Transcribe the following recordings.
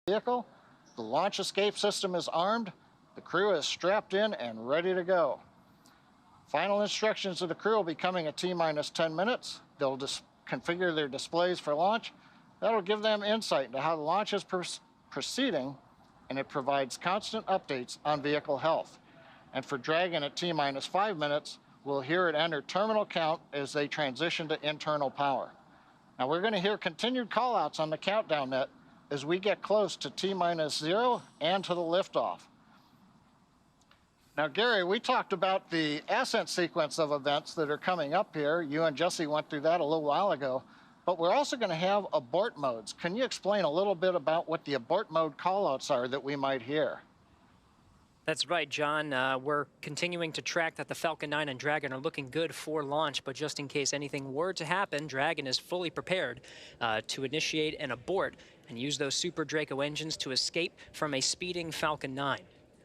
vehicle. The launch escape system is armed. The crew is strapped in and ready to go. Final instructions to the crew will be coming at T-minus 10 minutes. They'll configure their displays for launch. That'll give them insight into how the launch is proceeding, and it provides constant updates on vehicle health. And for Dragon at T-minus 5 minutes, we'll hear it enter terminal count as they transition to internal power. Now we're going to hear continued callouts on the countdown net as we get close to T-minus 0 and to the liftoff. Now, Gary, we talked about the ascent sequence of events that are coming up here. You and Jesse went through that a little while ago, but we're also going to have abort modes. Can you explain a little bit about what the abort mode callouts are that we might hear? That's right, John. We're continuing to track that the Falcon 9 and Dragon are looking good for launch, but just in case anything were to happen, Dragon is fully prepared to initiate an abort and use those Super Draco engines to escape from a speeding Falcon 9.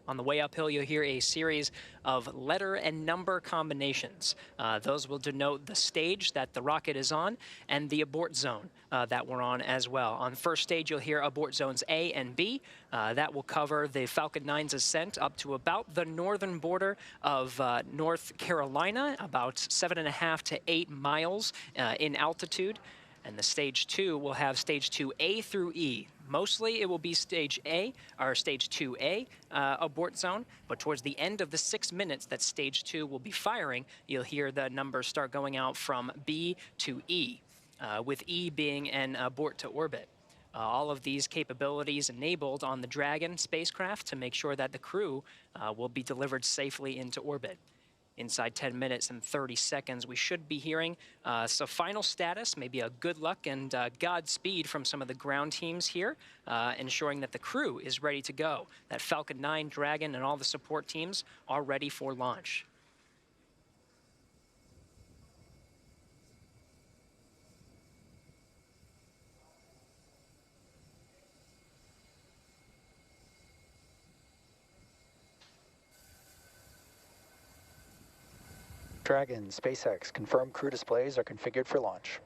On the way uphill, you'll hear a series of letter and number combinations. Those will denote the stage that the rocket is on and the abort zone that we're on as well. On the first stage, you'll hear abort zones A and B. That will cover the Falcon 9's ascent up to about the northern border of North Carolina, about 7.5 to 8 miles in altitude. And the stage 2 will have stage 2A through E. Mostly it will be stage A, or stage 2A abort zone, but towards the end of the 6 minutes that stage 2 will be firing, you'll hear the numbers start going out from B to E, with E being an abort to orbit. All of these capabilities enabled on the Dragon spacecraft to make sure that the crew will be delivered safely into orbit. Inside 10 minutes and 30 seconds, we should be hearing some final status, maybe a good luck and Godspeed from some of the ground teams here, ensuring that the crew is ready to go, that Falcon 9, Dragon, and all the support teams are ready for launch. Dragon, SpaceX, confirmed crew displays are configured for launch.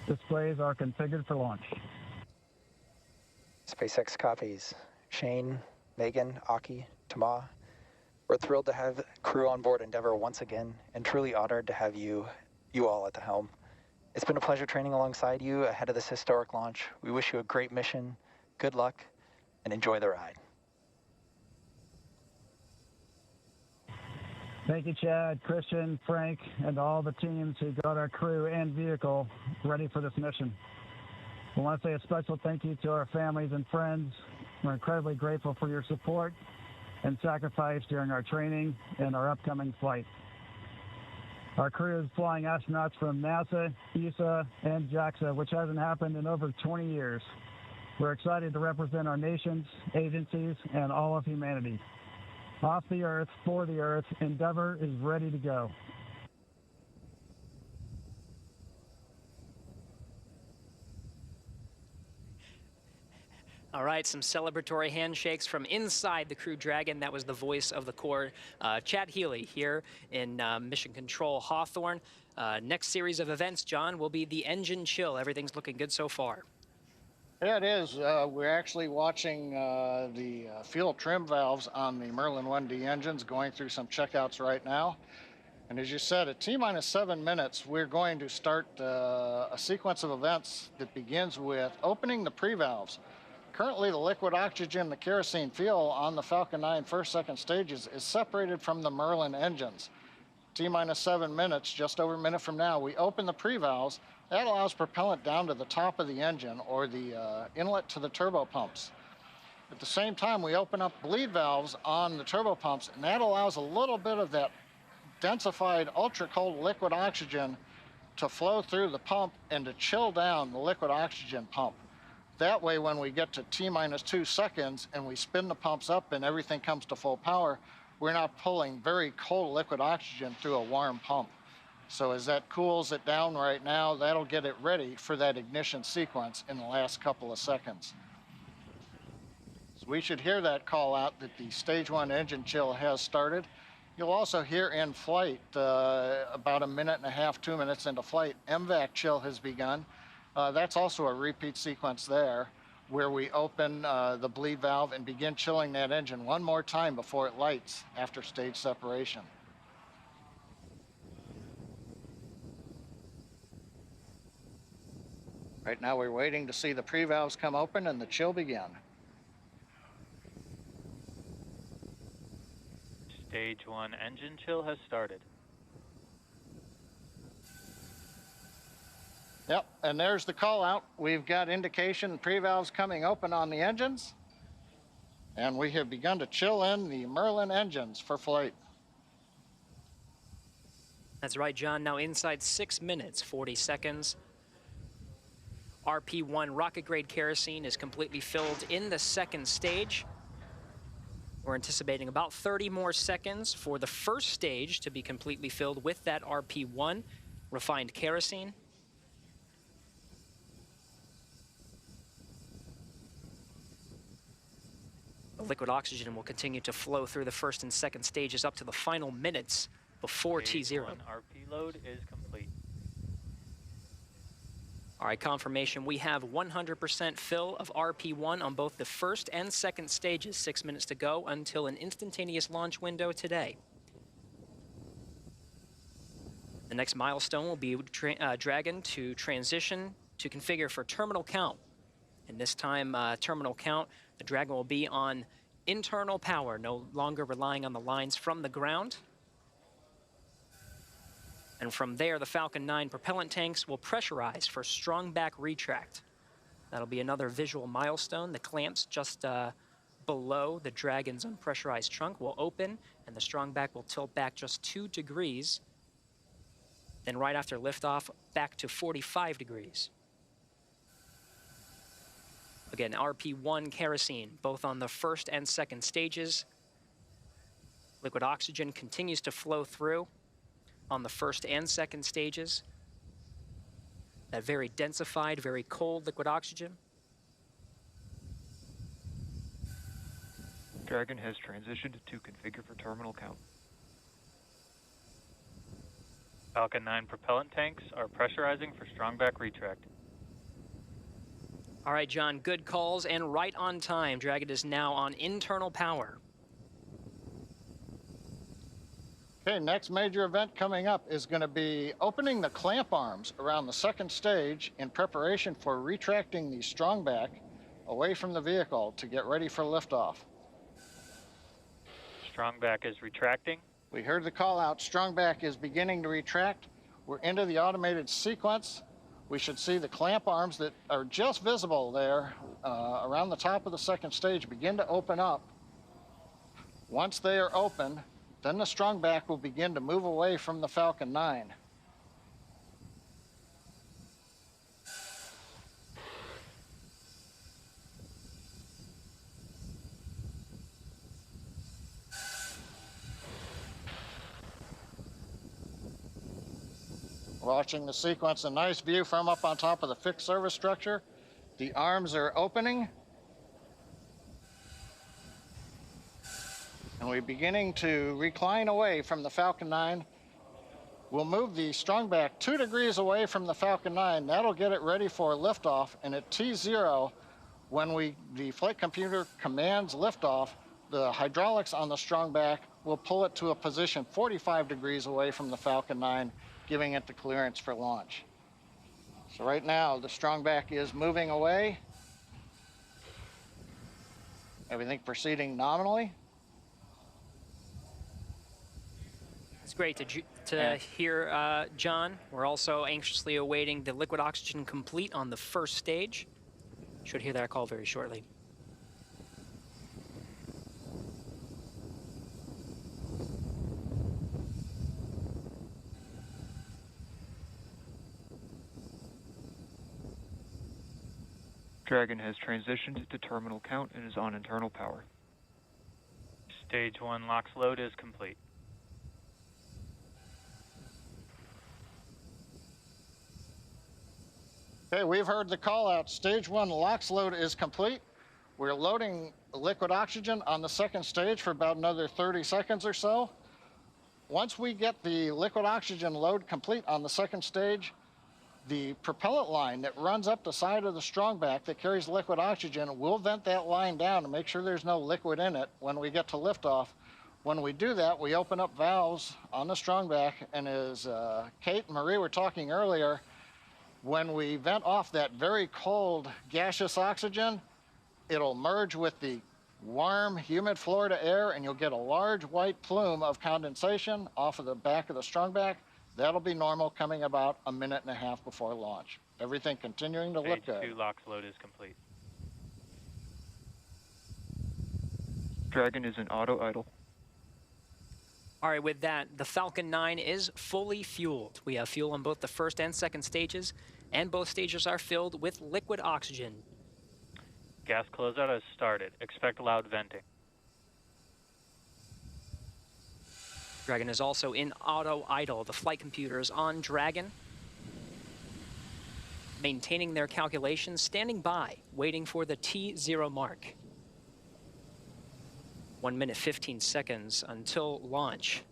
Displays are configured for launch. SpaceX copies. Shane, Megan, Aki, Tama. We're thrilled to have crew on board Endeavour once again, and truly honored to have you all at the helm. It's been a pleasure training alongside you ahead of this historic launch. We wish you a great mission, good luck, and enjoy the ride. Thank you, Chad, Christian, Frank, and all the teams who got our crew and vehicle ready for this mission. I want to say a special thank you to our families and friends. We're incredibly grateful for your support and sacrifice during our training and our upcoming flight. Our crew is flying astronauts from NASA, ESA, and JAXA, which hasn't happened in over 20 years. We're excited to represent our nations, agencies, and all of humanity. Off the Earth, for the Earth, Endeavour is ready to go. All right, some celebratory handshakes from inside the Crew Dragon. That was the voice of the Corps, Chad Healy, here in Mission Control Hawthorne. Next series of events, John, will be the engine chill. Everything's looking good so far. Yeah, it is. We're actually watching the fuel trim valves on the Merlin 1D engines, going through some checkouts right now. And as you said, at T-minus 7 minutes, we're going to start a sequence of events that begins with opening the pre-valves. Currently, the liquid oxygen, the kerosene fuel on the Falcon 9 first, second stages is separated from the Merlin engines. T-minus 7 minutes, just over a minute from now, we open the pre-valves. That allows propellant down to the top of the engine or the inlet to the turbo pumps. At the same time, we open up bleed valves on the turbo pumps, and that allows a little bit of that densified ultra-cold liquid oxygen to flow through the pump and to chill down the liquid oxygen pump. That way, when we get to T-minus 2 seconds and we spin the pumps up and everything comes to full power, we're not pulling very cold liquid oxygen through a warm pump. So as that cools it down right now, that'll get it ready for that ignition sequence in the last couple of seconds. So we should hear that call out that the stage 1 engine chill has started. You'll also hear in flight, about a minute and a half, 2 minutes into flight, MVAC chill has begun. That's also a repeat sequence there, where we open the bleed valve and begin chilling that engine one more time before it lights after stage separation. Right now we're waiting to see the pre-valves come open and the chill begin. Stage 1 engine chill has started. Yep, and there's the call out. We've got indication pre-valves coming open on the engines, and we have begun to chill in the Merlin engines for flight. That's right, John. Now inside 6 minutes, 40 seconds. RP1 rocket-grade kerosene is completely filled in the second stage. We're anticipating about 30 more seconds for the first stage to be completely filled with that RP1 refined kerosene. The liquid oxygen will continue to flow through the first and second stages up to the final minutes before Stage T0. 1 RP load is complete. All right, confirmation. We have 100% fill of RP1 on both the first and second stages. 6 minutes to go until an instantaneous launch window today. The next milestone will be Dragon to transition to configure for terminal count. And this time, terminal count, the Dragon will be on internal power, no longer relying on the lines from the ground. And from there, the Falcon 9 propellant tanks will pressurize for strong back retract. That'll be another visual milestone. The clamps just below the Dragon's unpressurized trunk will open, and the strong back will tilt back just 2 degrees. Then right after liftoff, back to 45 degrees. Again, RP1 kerosene, both on the first and second stages. Liquid oxygen continues to flow through on the first and second stages. That very densified, very cold liquid oxygen. Dragon has transitioned to configure for terminal count. Falcon 9 propellant tanks are pressurizing for strong back retract. All right, John, good calls and right on time. Dragon is now on internal power. Okay, next major event coming up is going to be opening the clamp arms around the second stage in preparation for retracting the strong back away from the vehicle to get ready for liftoff. Strong back is retracting. We heard the call out. Strong back is beginning to retract. We're into the automated sequence. We should see the clamp arms that are just visible there around the top of the second stage begin to open up. Once they are open, then the strong back will begin to move away from the Falcon 9. Watching the sequence, a nice view from up on top of the fixed service structure. The arms are opening. And we're beginning to recline away from the Falcon 9. We'll move the strong back 2 degrees away from the Falcon 9. That'll get it ready for liftoff. And at T0, when the flight computer commands liftoff, the hydraulics on the strong back will pull it to a position 45 degrees away from the Falcon 9, giving it the clearance for launch. So right now, the strong back is moving away. Everything proceeding nominally. It's great to hear, John. We're also anxiously awaiting the liquid oxygen complete on the first stage. Should hear that call very shortly. Dragon has transitioned to terminal count and is on internal power. Stage 1 LOX load is complete. Okay, we've heard the call out. Stage 1 LOX load is complete. We're loading liquid oxygen on the second stage for about another 30 seconds or so. Once we get the liquid oxygen load complete on the second stage, The propellant line that runs up the side of the strongback that carries liquid oxygen, we'll vent that line down to make sure there's no liquid in it when we get to liftoff. When we do that, we open up valves on the strongback, and as Kate and Marie were talking earlier, when we vent off that very cold gaseous oxygen, it'll merge with the warm, humid Florida air, and you'll get a large white plume of condensation off of the back of the strongback. That'll be normal, coming about a minute and a half before launch. Everything continuing to look good. Stage 2 LOX load is complete. Dragon is in auto idle. All right, with that, the Falcon 9 is fully fueled. We have fuel on both the first and second stages, and both stages are filled with liquid oxygen. Gas closeout has started. Expect loud venting. Dragon is also in auto idle. The flight computers on Dragon, maintaining their calculations, standing by, waiting for the T0 mark. 1 minute, 15 seconds until launch.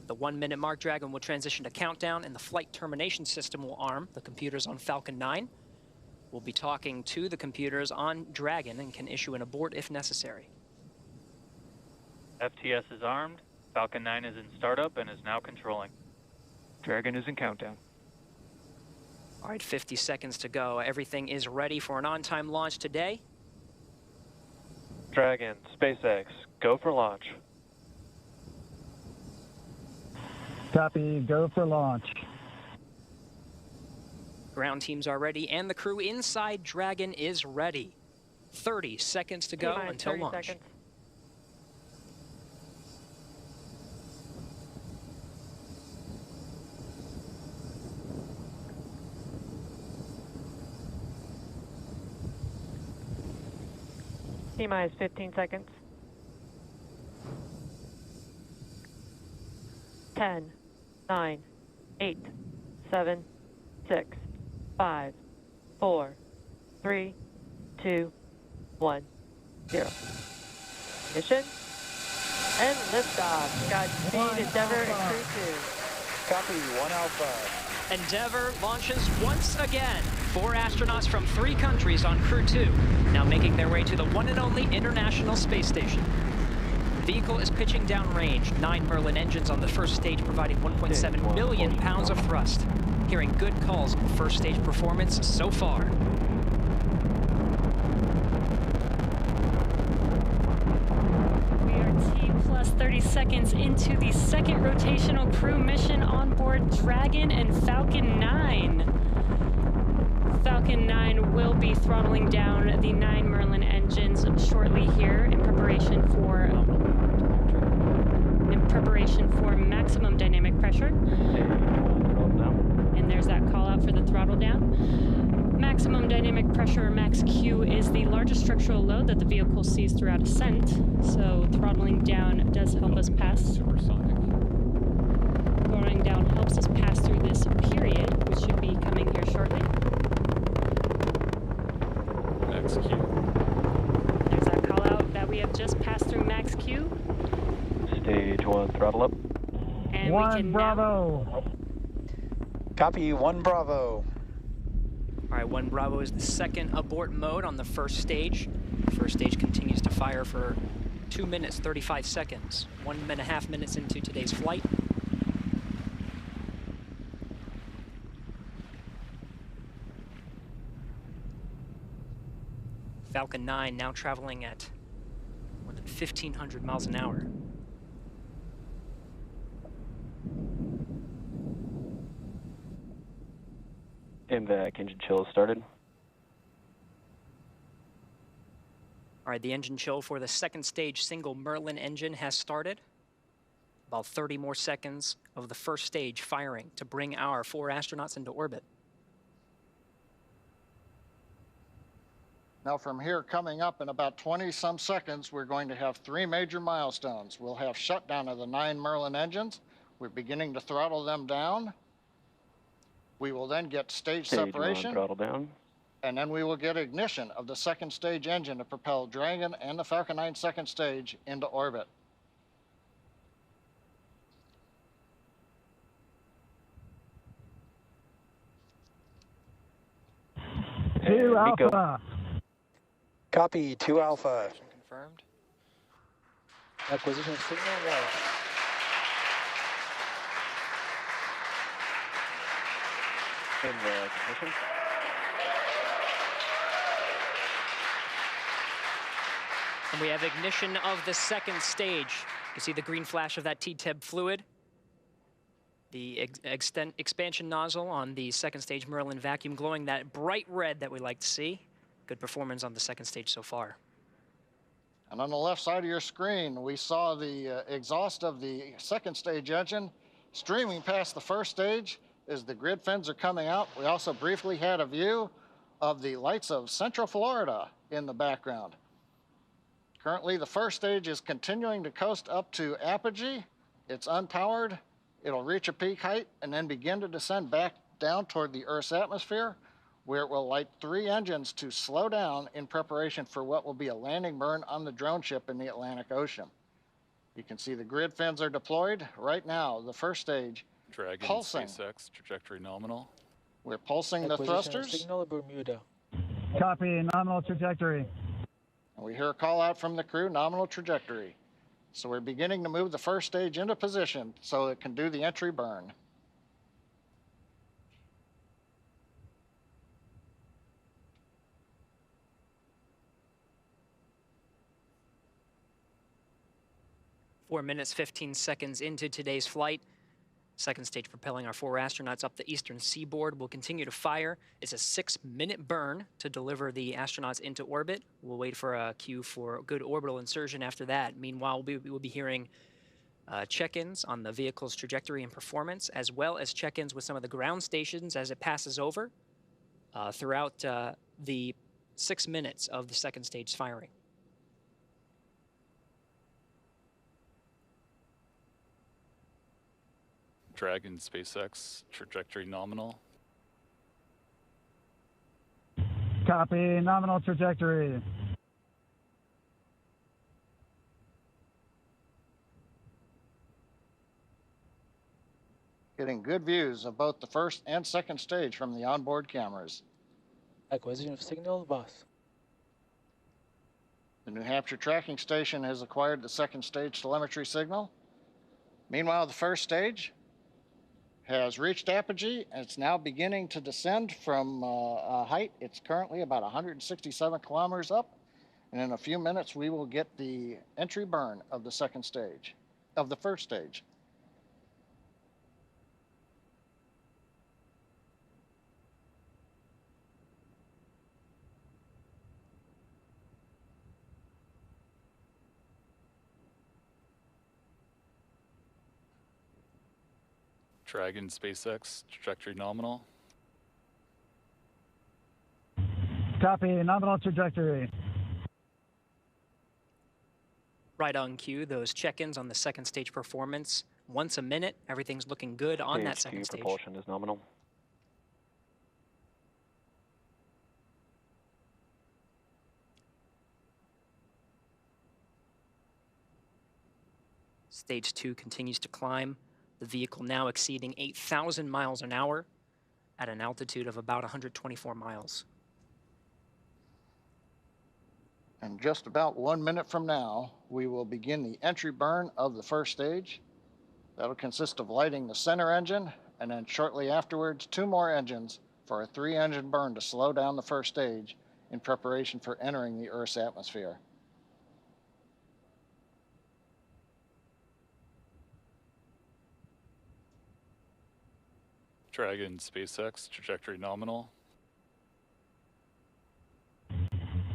The 1 minute mark, Dragon will transition to countdown, and the flight termination system will arm the computers on Falcon 9. We'll be talking to the computers on Dragon and can issue an abort if necessary. FTS is armed. Falcon 9 is in startup and is now controlling. Dragon is in countdown. All right, 50 seconds to go. Everything is ready for an on-time launch today. Dragon, SpaceX, go for launch. Copy, go for launch. Ground teams are ready, and the crew inside Dragon is ready. 30 seconds to go until launch. Seconds. T-minus 15 seconds. 10, 9, 8, 7, 6, 5, 4, 3, 2, 1, 0. Mission and liftoff. Godspeed, Endeavour and Crew 2. Copy, 1 Alpha. Endeavour launches once again. 4 astronauts from 3 countries on Crew 2, now making their way to the one and only International Space Station. The vehicle is pitching downrange. 9 Merlin engines on the first stage, providing 1.7 million pounds of thrust. Hearing good calls on first stage performance so far. We are T plus 30 seconds into the second rotational crew mission on board Dragon and Falcon 9. Falcon 9 will be throttling down the 9 Merlin engines shortly here in preparation for maximum dynamic pressure. And there's that call out for the throttle down. Maximum dynamic pressure, or max Q, is the largest structural load that the vehicle sees throughout ascent. So throttling down does help us pass. Throttling down helps us pass through this period, which should be coming here shortly. Max Q. There's that call out that we have just passed through max Q. Stage 1, throttle up. And 1 we can Bravo. Copy, 1 Bravo. All right, 1 Bravo is the second abort mode on the first stage. The first stage continues to fire for 2 minutes, 35 seconds. 1.5 minutes into today's flight. Falcon 9 now traveling at more than 1,500 miles an hour. MVAC engine chill started. All right, the engine chill for the second stage single Merlin engine has started. About 30 more seconds of the first stage firing to bring our 4 astronauts into orbit. Now from here, coming up in about 20-some seconds, we're going to have 3 major milestones. We'll have shutdown of the 9 Merlin engines. We're beginning to throttle them down. We will then get stage separation. 1, throttle down. And then we will get ignition of the second stage engine to propel Dragon and the Falcon 9 second stage into orbit. 2 Nico. Alpha. Copy, 2 Alpha. Position confirmed. Acquisition of signal lost. MVAC ignition. And we have ignition of the second stage. You see the green flash of that T-TEB fluid. The expansion nozzle on the second stage Merlin vacuum glowing that bright red that we like to see. Good performance on the second stage so far. And on the left side of your screen, we saw the exhaust of the second stage engine streaming past the first stage as the grid fins are coming out. We also briefly had a view of the lights of Central Florida in the background. Currently, the first stage is continuing to coast up to apogee. It's unpowered. It'll reach a peak height and then begin to descend back down toward the Earth's atmosphere, where it will light 3 engines to slow down in preparation for what will be a landing burn on the drone ship in the Atlantic Ocean. You can see the grid fins are deployed right now. The first stage Dragon, pulsing. SpaceX, trajectory nominal. We're pulsing the thrusters. Signal Bermuda. Copy, nominal trajectory. And we hear a call out from the crew, nominal trajectory. So we're beginning to move the first stage into position so it can do the entry burn. Four minutes, 15 seconds into today's flight. Second stage propelling our 4 astronauts up the eastern seaboard. We'll continue to fire. It's a 6-minute burn to deliver the astronauts into orbit. We'll wait for a cue for good orbital insertion after that. Meanwhile, we'll be hearing check-ins on the vehicle's trajectory and performance, as well as check-ins with some of the ground stations as it passes over throughout the 6 minutes of the second stage firing. Dragon, SpaceX, trajectory nominal. Copy, nominal trajectory. Getting good views of both the first and second stage from the onboard cameras. Acquisition of signal bus. The New Hampshire tracking station has acquired the second stage telemetry signal. Meanwhile, the first stage has reached apogee and it's now beginning to descend from a height. It's currently about 167 kilometers up. And in a few minutes, we will get the entry burn of the second stage, of the first stage. Dragon, SpaceX, trajectory nominal. Copy, nominal trajectory. Right on cue, those check-ins on the second stage performance. Once a minute, everything's looking good on that second stage. Propulsion is nominal. Stage 2 continues to climb. The vehicle now exceeding 8,000 miles an hour at an altitude of about 124 miles. And just about 1 minute from now, we will begin the entry burn of the first stage. That'll consist of lighting the center engine, and then shortly afterwards, 2 more engines for a 3-engine burn to slow down the first stage in preparation for entering the Earth's atmosphere. Dragon, SpaceX, trajectory nominal.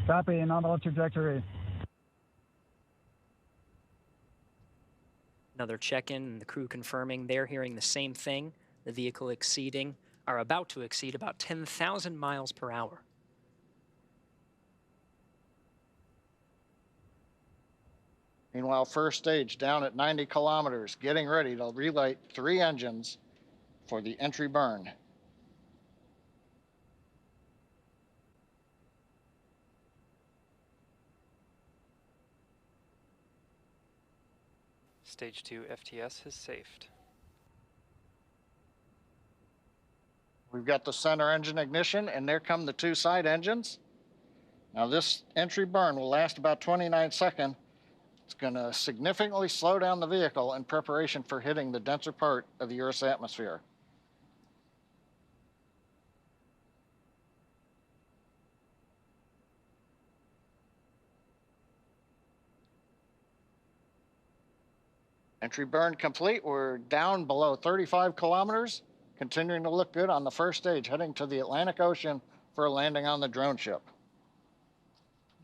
Copy, nominal trajectory. Another check-in, and the crew confirming they're hearing the same thing. The vehicle about to exceed about 10,000 miles per hour. Meanwhile, first stage down at 90 kilometers, getting ready to relight 3 engines for the entry burn. Stage 2 FTS has safed. We've got the center engine ignition, and there come the two side engines. Now this entry burn will last about 29 seconds. It's going to significantly slow down the vehicle in preparation for hitting the denser part of the Earth's atmosphere. Entry burn complete. We're down below 35 kilometers, continuing to look good on the first stage, heading to the Atlantic Ocean for a landing on the drone ship.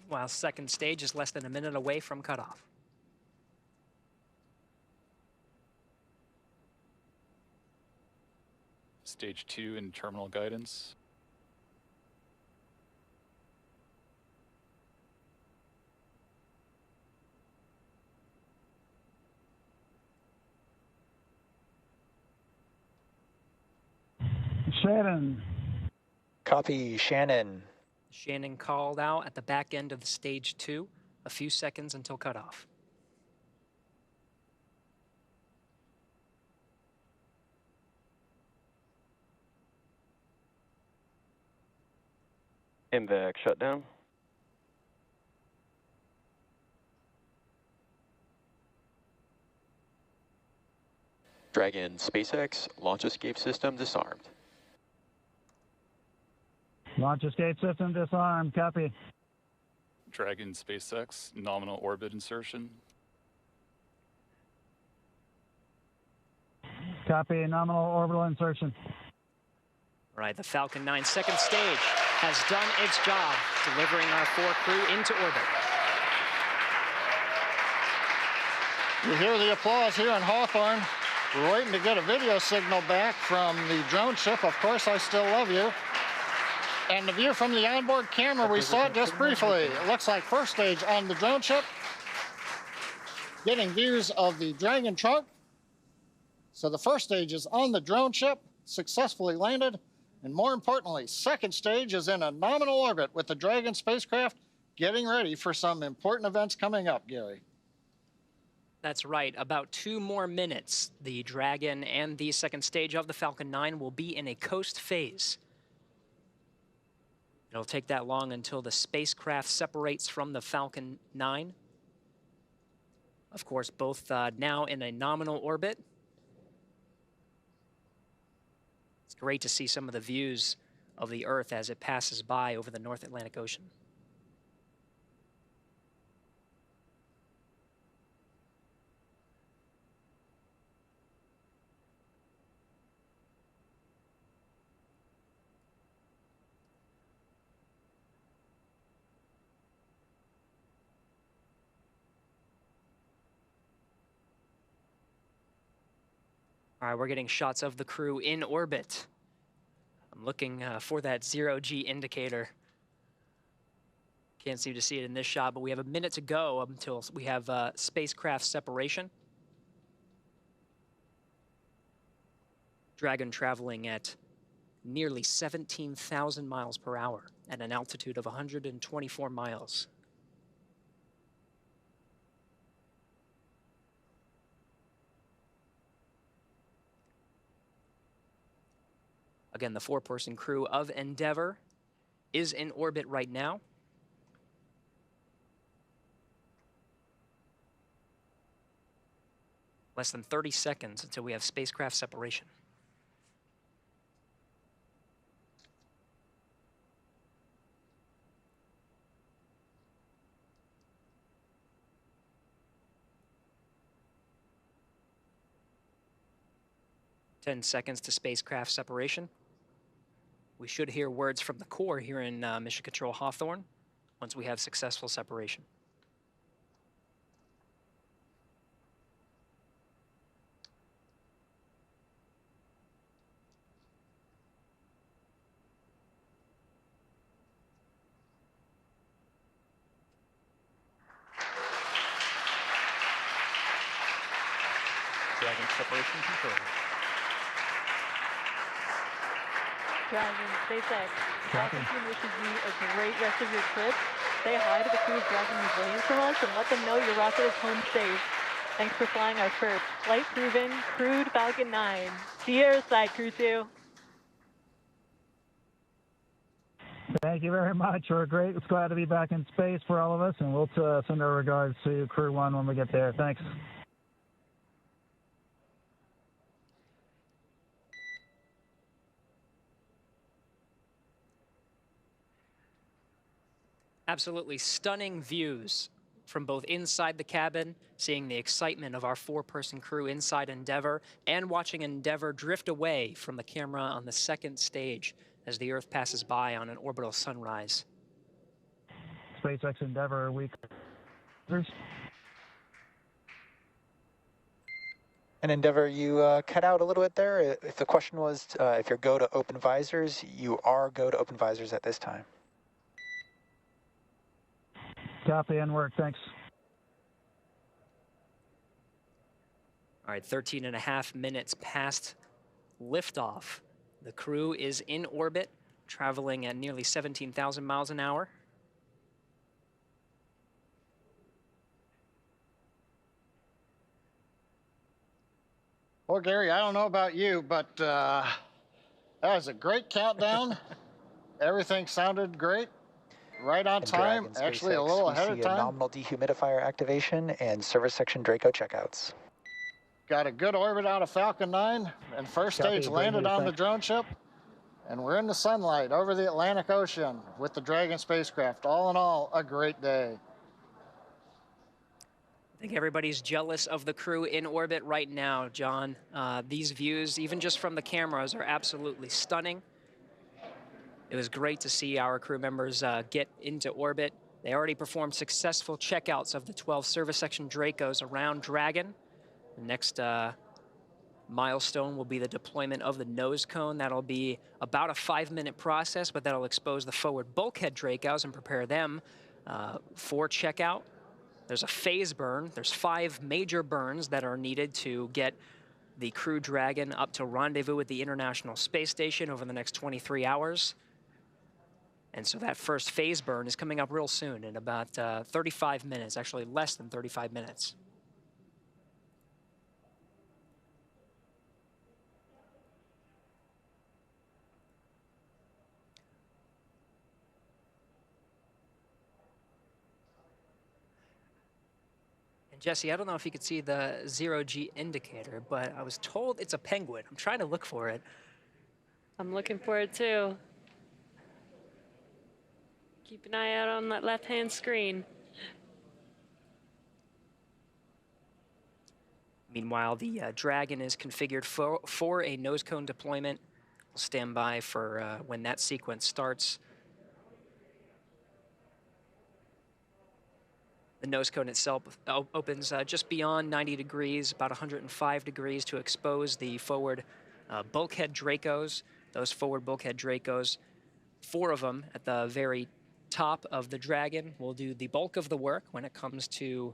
While second stage is less than a minute away from cutoff. Stage 2 in terminal guidance. Shannon. Copy, Shannon. Shannon called out at the back end of the stage 2, a few seconds until cutoff. MVAC shutdown. Dragon SpaceX launch escape system disarmed. Launch escape system disarmed. Copy. Dragon SpaceX nominal orbit insertion. Copy. Nominal orbital insertion. All right, the Falcon 9 second stage has done its job, delivering our 4 crew into orbit. You hear the applause here in Hawthorne. We're waiting to get a video signal back from the drone ship. Of course, I still love you. And the view from the onboard camera, we saw it just briefly. It looks like first stage on the drone ship. Getting views of the Dragon trunk. So the first stage is on the drone ship, successfully landed. And more importantly, second stage is in a nominal orbit with the Dragon spacecraft getting ready for some important events coming up, Gary. That's right. About 2 more minutes. The Dragon and the second stage of the Falcon 9 will be in a coast phase. It'll take that long until the spacecraft separates from the Falcon 9. Of course, both now in a nominal orbit. It's great to see some of the views of the Earth as it passes by over the North Atlantic Ocean. All right, we're getting shots of the crew in orbit. I'm looking for that 0G indicator. Can't seem to see it in this shot, but we have a minute to go until we have spacecraft separation. Dragon traveling at nearly 17,000 miles per hour at an altitude of 124 miles. Again, the 4-person crew of Endeavour is in orbit right now. Less than 30 seconds until we have spacecraft separation. Ten seconds to spacecraft separation. We should hear words from the core here in Mission Control Hawthorne once we have successful separation. Dragon separation control. Dragon, SpaceX. Falcon team wishes you a great rest of your trip. Say hi to the crew of Dragon who's waiting for us and let them know your rocket is home safe. Thanks for flying our first flight proven crewed Falcon 9. See you airside, Crew 2. Thank you very much. We're great. It's glad to be back in space for all of us, and we'll send our regards to Crew 1 when we get there. Thanks. Absolutely stunning views from both inside the cabin, seeing the excitement of our 4-person crew inside Endeavour, and watching Endeavour drift away from the camera on the second stage as the Earth passes by on an orbital sunrise. SpaceX Endeavour week. And Endeavour, you cut out a little bit there. If the question was if you're go to open visors, you are go to open visors at this time. Copy and work. Thanks. All right, 13.5 minutes past liftoff. The crew is in orbit, traveling at nearly 17,000 miles an hour. Well, Gary, I don't know about you, but that was a great countdown. Everything sounded great. Right on time, actually a little ahead of time. Nominal dehumidifier activation and service section Draco checkouts. Got a good orbit out of Falcon 9, and first stage landed on the drone ship. And we're in the sunlight over the Atlantic Ocean with the Dragon spacecraft. All in all, a great day. I think everybody's jealous of the crew in orbit right now, John. These views, even just from the cameras, are absolutely stunning. It was great to see our crew members get into orbit. They already performed successful checkouts of the 12 service section Dracos around Dragon. The next milestone will be the deployment of the nose cone. That'll be about a 5-minute process, but that'll expose the forward bulkhead Dracos and prepare them for checkout. There's a phase burn. There's 5 major burns that are needed to get the Crew Dragon up to rendezvous with the International Space Station over the next 23 hours. And so that first phase burn is coming up real soon in about 35 minutes, actually less than 35 minutes. And Jesse, I don't know if you could see the 0G indicator, but I was told it's a penguin. I'm trying to look for it. I'm looking for it too. Keep an eye out on that left-hand screen. Meanwhile, the Dragon is configured for a nose cone deployment. We'll stand by for when that sequence starts. The nose cone itself opens just beyond 90 degrees, about 105 degrees, to expose the forward bulkhead Dracos. Those forward bulkhead Dracos, 4 of them at the very top of the Dragon, will do the bulk of the work when it comes to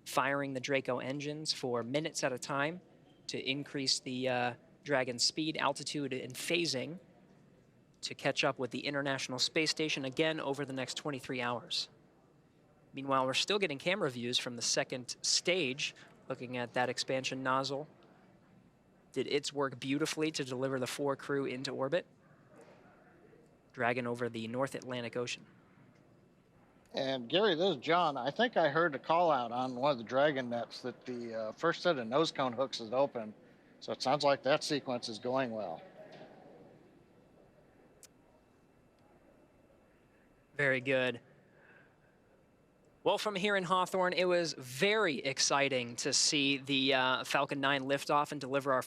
firing the Draco engines for minutes at a time to increase the Dragon's speed, altitude, and phasing to catch up with the International Space Station again over the next 23 hours. Meanwhile, we're still getting camera views from the second stage, looking at that expansion nozzle. Did its work beautifully to deliver the 4 crew into orbit. Dragon over the North Atlantic Ocean. And Gary, this is John. I think I heard a call out on one of the Dragon nets that the first set of nose cone hooks is open. So it sounds like that sequence is going well. Very good. Well, from here in Hawthorne, it was very exciting to see the Falcon 9 lift off and deliver our